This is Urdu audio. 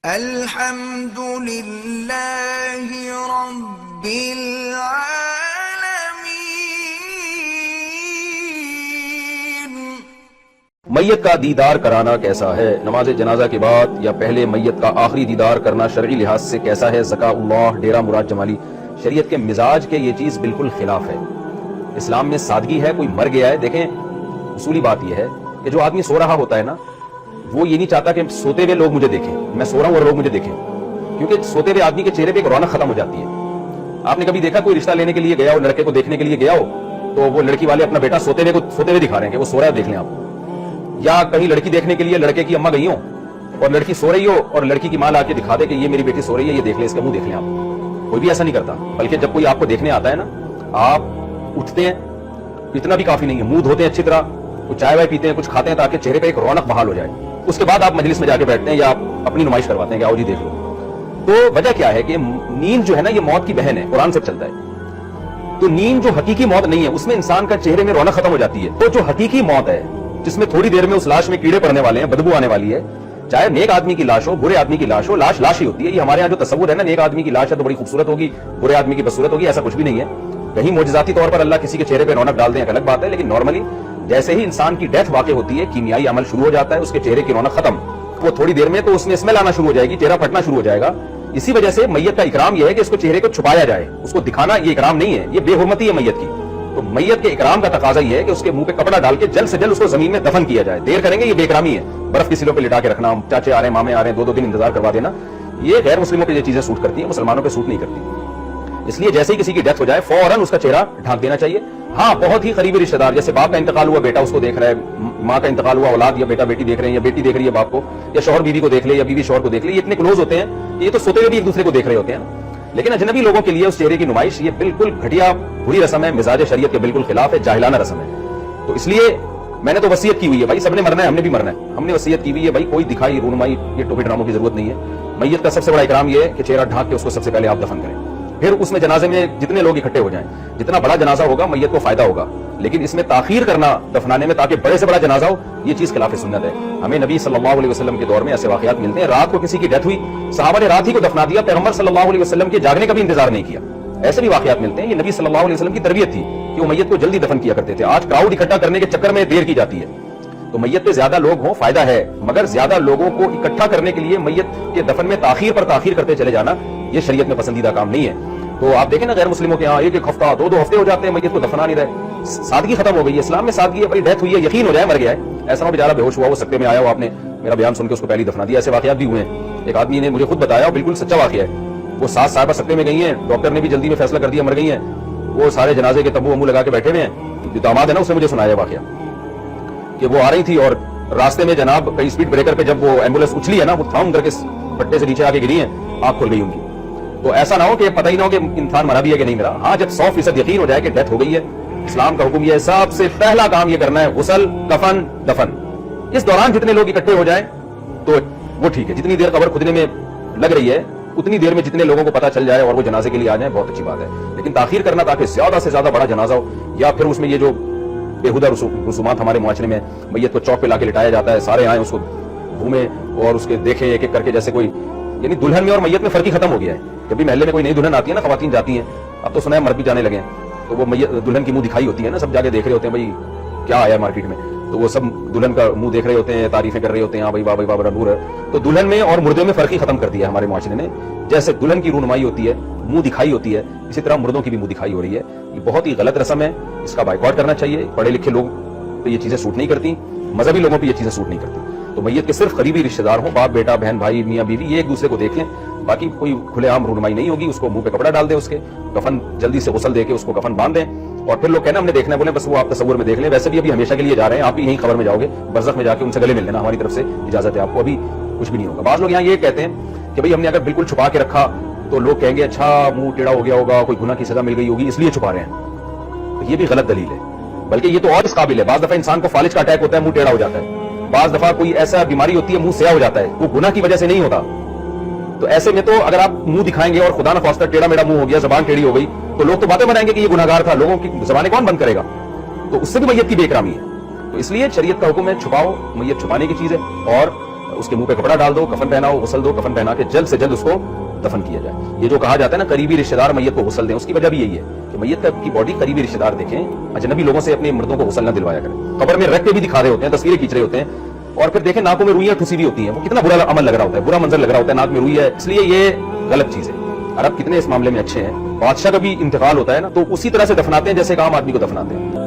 الحمد للہ رب العالمین۔ میت کا دیدار کرانا کیسا ہے؟ نماز جنازہ کے بعد یا پہلے میت کا آخری دیدار کرنا شرعی لحاظ سے کیسا ہے؟ ذکا اللہ ڈیرہ مراد جمالی۔ شریعت کے مزاج کے یہ چیز بالکل خلاف ہے۔ اسلام میں سادگی ہے۔ کوئی مر گیا ہے، دیکھیں اصولی بات یہ ہے کہ جو آدمی سو رہا ہوتا ہے نا، وہ یہ نہیں چاہتا کہ سوتے ہوئے لوگ مجھے دیکھیں، میں سو رہا ہوں اور لوگ مجھے دیکھیں، کیونکہ سوتے ہوئے آدمی کے چہرے پہ ایک رونق ختم ہو جاتی ہے۔ آپ نے کبھی دیکھا کوئی رشتہ لینے کے لیے گیا ہو، لڑکے کو دیکھنے کے لیے گیا ہو، تو وہ لڑکی والے اپنا بیٹا سوتے ہوئے دکھا رہے ہیں کہ وہ سو رہا ہے، دیکھ لیں آپ۔ یا کہیں لڑکی دیکھنے کے لیے لڑکے کی اماں گئی ہوں اور لڑکی سو رہی ہو اور لڑکی کی ماں لا کے دکھا دے کہ یہ میری بیٹی سو رہی ہے، یہ دیکھ لیں، اس کا منہ دیکھ لیں آپ۔ کوئی بھی ایسا نہیں کرتا، بلکہ جب کوئی آپ کو دیکھنے آتا ہے نا، آپ اٹھتے ہیں، اتنا بھی کافی نہیں ہے، منہ دھوتے ہیں اچھی طرح، کچھ چائے وائے پیتے ہیں، کچھ کھاتے ہیں تاکہ چہرے پہ ایک رونق بحال ہو جائے۔ اس کے بعد آپ مجلس میں جا کے بیٹھتے ہیں یا اپنی نمائش کرواتے ہیں کہ آؤ جی دیکھ لو۔ تو وجہ کیا ہے کہ نیند جو ہے نا، یہ موت کی بہن ہے، قرآن سے چلتا ہے۔ تو نیند جو حقیقی موت نہیں ہے، اس میں انسان کا چہرے میں رونق ختم ہو جاتی ہے۔ تو جو حقیقی موت ہے، جس میں تھوڑی دیر میں اس لاش میں کیڑے پڑنے والے ہیں، بدبو آنے والی ہے، چاہے نیک آدمی کی لاش ہو، برے آدمی کی لاش ہو، لاش لاش ہی ہوتی ہے۔ یہ ہمارے یہاں جو تصور ہے نا، نیک آدمی کی لاش ہے تو بڑی خوبصورت ہوگی، برے آدمی کی بدصورت ہوگی، ایسا کچھ بھی نہیں ہے۔ کہیں معجزاتی طور پر اللہ کسی کے چہرے پہ رونق ڈال دیں ایک الگ بات ہے، لیکن نارملی جیسے ہی انسان کی ڈیتھ واقع ہوتی ہے، کیمیائی عمل شروع ہو جاتا ہے، اس کے چہرے کی رونق ختم۔ وہ تھوڑی دیر میں تو اس میں اسمیل آنا شروع ہو جائے گی، چہرہ پھٹنا شروع ہو جائے گا۔ اسی وجہ سے میت کا اکرام یہ ہے کہ اس کو چہرے کو چھپایا جائے، اس کو دکھانا یہ اکرام نہیں ہے، یہ بے حرمتی ہے میت کی۔ تو میت کے اکرام کا تقاضا یہ ہے کہ اس کے منہ پہ کپڑا ڈال کے جلد سے جلد اس کو زمین میں دفن کیا جائے۔ دیر کریں گے یہ بے اکرامی ہے۔ برف کی سیلوں پہ لٹا کے رکھنا، چاچے آ رہے ہیں، مامے آ رہے ہیں، دو دن انتظار کروا دینا، یہ غیر مسلموں پہ یہ چیزیں سوٹ کرتی ہیں، مسلمانوں پہ سوٹ نہیں کرتی۔ اس لیے جیسے ہی کسی کی ڈیتھ ہو جائے فوراً اس کا چہرہ ڈھانک دینا چاہیے۔ ہاں، بہت ہی قریبی رشتہ دار، جیسے باپ کا انتقال ہوا بیٹا اس کو دیکھ رہا ہے، ماں کا انتقال ہوا اولاد یا بیٹا بیٹی دیکھ رہے ہیں، یا بیٹی دیکھ رہی ہے باپ کو، یا شوہر بیوی کو دیکھ لے، یا بیوی شوہر کو دیکھ لے، یہ اتنے کلوز ہوتے ہیں کہ یہ تو سوتے ہوئے بھی ایک دوسرے کو دیکھ رہے ہوتے ہیں۔ لیکن اجنبی لوگوں کے لیے اس چہرے کی نمائش یہ بالکل گھٹیا بری رسم ہے، مزاج شریعت کے بالکل خلاف ہے، جاہلانہ رسم ہے۔ تو اس لیے میں نے تو وصیت کی ہوئی ہے، بھائی سب نے مرنا ہے، ہم نے بھی مرنا ہے، ہم نے وصیت کی ہوئی ہے، بھائی کوئی دکھائی رونمائی یہ ٹوپی ڈراموں کی ضرورت نہیں ہے۔ میت کا سب سے بڑا اکرام یہ ہے کہ چہرہ ڈھانک کے اس کو سب سے پہلے آپ دفن کریں، پھر اس میں جنازے میں جتنے لوگ اکٹھے ہو جائیں، جتنا بڑا جنازہ ہوگا میت کو فائدہ ہوگا، لیکن اس میں تاخیر کرنا دفنانے میں تاکہ بڑے سے بڑا جنازہ ہو، یہ چیز خلاف سنت ہے۔ ہمیں نبی صلی اللہ علیہ وسلم کے دور میں ایسے واقعات ملتے ہیں، رات کو کسی کی ڈیتھ ہوئی، صحابہ نے رات ہی کو دفنا دیا، پیغمبر صلی اللہ علیہ وسلم کے جاگنے کا بھی انتظار نہیں کیا۔ ایسے بھی واقعات ملتے ہیں، یہ نبی صلی اللہ علیہ وسلم کی تربیت تھی کہ وہ میت کو جلدی دفن کیا کرتے تھے۔ آج کراؤڈ اکٹھا کرنے کے چکر میں دیر کی جاتی ہے۔ تو میت پہ زیادہ لوگ ہوں فائدہ ہے، مگر زیادہ لوگوں کو اکٹھا کرنے کے لیے میت کے دفن میں تاخیر پر تاخیر کرتے چلے جانا یہ شریعت میں پسندیدہ کام نہیں ہے۔ تو آپ دیکھیں نا غیر مسلموں کے یہاں ایک ہفتہ دو ہفتے ہو جاتے ہیں، میت کو دفنا نہیں رہے، سادگی ختم ہو گئی ہے۔ اسلام میں سادگی ہے، بھائی ڈیتھ ہوئی ہے، یقین ہو جائے مر گیا ہے، ایسا نہ بیچارہ بے ہوش ہوا وہ سکتے میں آیا ہو، آپ نے میرا بیان سن کے اس کو پہلے دفنا دیا۔ ایسے واقعات بھی ہوئے ہیں، ایک آدمی نے مجھے خود بتایا، بالکل سچا واقعہ ہے۔ وہ ساس صاحبہ سکتے میں گئی ہیں، ڈاکٹر نے بھی جلدی میں فیصلہ کر دیا، مر گئی ہیں۔ وہ سارے جنازے کے تمبو امو لگا کے بیٹھے ہوئے ہیں۔ جو داماد ہے نا، اس نے مجھے سنایا واقعہ کہ وہ آ رہی تھی اور راستے میں جناب کئی اسپیڈ بریکر پہ جب وہ ایمبولینس اچھلی ہے نا، وہ تھام کر کے پٹے سے نیچے آ کے گری ہیں، آنکھ کھل گئی ان کی۔ تو ایسا نہ ہو کہ پتہ ہی نہ ہو کہ انسان مرا بھی ہے کہ نہیں مرا۔ ہاں، جب 100% یقین ہو جائے کہ ڈیتھ ہو گئی ہے، اسلام کا حکم یہ ہے سب سے پہلا کام یہ کرنا ہے غسل، کفن، دفن۔ اس دوران جتنے لوگ اکٹھے ہو جائیں تو وہ ٹھیک ہے، جتنی دیر قبر کھدنے میں لگ رہی ہے اتنی دیر میں جتنے لوگوں کو پتہ چل جائے اور وہ جنازے کے لیے آ جائیں، بہت اچھی بات ہے۔ لیکن تاخیر کرنا تاکہ زیادہ سے زیادہ بڑا جنازہ ہو، یا پھر اس میں یہ جو بےہودہ رسومات ہمارے معاشرے میں، میت کو چوک پہ لا کے لٹایا جاتا ہے، سارے آئیں اس کو گھومیں اور اس کے دیکھیں ایک ایک کر کے، جیسے کوئی یعنی دلہن میں اور میت میں فرق ہی ختم ہو گیا ہے۔ جب بھی محلے میں کوئی نئی دلہن آتی ہے نا، خواتین جاتی ہیں، اب تو سنا ہے مرد بھی جانے لگے ہیں، تو وہ دلہن کی منہ دکھائی ہوتی ہے نا، سب جا کے دیکھ رہے ہوتے ہیں بھائی کیا آیا ہے مارکیٹ میں، تو وہ سب دلہن کا منہ دیکھ رہے ہوتے ہیں، تعریفیں کر رہے ہوتے ہیں، ہاں بھائی بابا بابا نور ہے۔ تو دلہن میں اور مردوں میں فرق ہی ختم کر دیا ہے ہمارے معاشرے نے۔ جیسے دلہن کی رونمائی ہوتی ہے، منہ دکھائی ہوتی ہے، اسی طرح مردوں کی بھی منہ دکھائی ہو رہی ہے۔ یہ بہت ہی غلط رسم ہے، اس کا بائیکاٹ کرنا چاہیے۔ پڑھے لکھے لوگ پہ یہ چیزیں سوٹ نہیں کرتی، مذہبی لوگوں پہ یہ چیزیں سوٹ نہیں کرتی۔ تو میت کے صرف قریبی رشتہ دار ہوں، باپ بیٹا بہن بھائی میاں بیوی، یہ ایک دوسرے کو دیکھ لیں، باقی کوئی کھلے عام رونمائی نہیں ہوگی۔ اس کو منہ پہ کپڑا ڈال دیں، اس کے کفن جلدی سے غسل دے کے اس کو کفن باندھ دیں، اور پھر لوگ کہنا ہم نے دیکھنا ہے، بولے بس وہ آپ تصور میں دیکھ لیں۔ ویسے بھی ابھی ہمیشہ کے لیے جا رہے ہیں، آپ بھی یہیں خبر میں جاؤ گے، برزخ میں جا کے ان سے گلے مل لینا، ہماری طرف سے اجازت ہے آپ کو، ابھی کچھ بھی نہیں ہوگا۔ بعض لوگ یہاں یہ کہتے ہیں کہ بھئی ہم نے اگر بالکل چھپا کے رکھا تو لوگ کہیں گے اچھا منہ ٹیڑھا ہو گیا ہوگا، کوئی گناہ کی سزا مل گئی ہوگی اس لیے چھپا رہے ہیں۔ تو یہ بھی غلط دلیل ہے، بلکہ یہ تو اور اس قابل ہے۔ بعض دفعہ انسان کو فالج کا اٹیک ہوتا ہے، منہ ٹیڑھا ہو جاتا ہے، بعض دفعہ کوئی ایسا بیماری ہوتی ہے منہ سیاہ ہو جاتا ہے، وہ گناہ کی وجہ سے نہیں ہوتا۔ تو ایسے میں تو اگر آپ منہ دکھائیں گے اور خدا نہ خواستہ ٹیڑھا میڑا منہ ہو گیا، زبان ٹیڑھی ہو گئی، تو لوگ تو باتیں بنائیں گے کہ یہ گناہگار تھا، لوگوں کی زبانیں کون بند کرے گا؟ تو اس سے بھی میت کی بے اکرامی ہے۔ تو اس لیے شریعت کا حکم ہے چھپاؤ، میت چھپانے کی چیز ہے، اور اس کے منہ پہ کپڑا ڈال دو، کفن پہناؤ، غسل دو، کفن پہنا کے جلد سے جلد اس کو دفن کیا جائے۔ یہ جو کہا جاتا ہے نا قریبی رشتہ دار میت کو غسل دیں، اس کی وجہ بھی یہی ہے کہ میت کی باڈی قریبی رشتہ دار دیکھیں، اجنبی لوگوں سے اپنے مردوں کو غسل نہ دلوایا کریں۔ قبر میں رکھ کے بھی دکھا رہے ہوتے ہیں، تصویریں کھینچ رہے ہوتے ہیں، اور پھر دیکھیں ناکوں میں روئیاں ٹھسی ہوئی ہوتی ہیں، وہ کتنا برا عمل لگ رہا ہوتا ہے، برا منظر لگ رہا ہوتا ہے، ناک میں روئی ہے۔ اس لیے یہ غلط چیز ہے۔ عرب کتنے اس معاملے میں اچھے ہیں، بادشاہ کا بھی انتقال ہوتا ہے نا تو اسی طرح سے دفناتے ہیں جیسے ایک عام آدمی کو دفناتے ہیں۔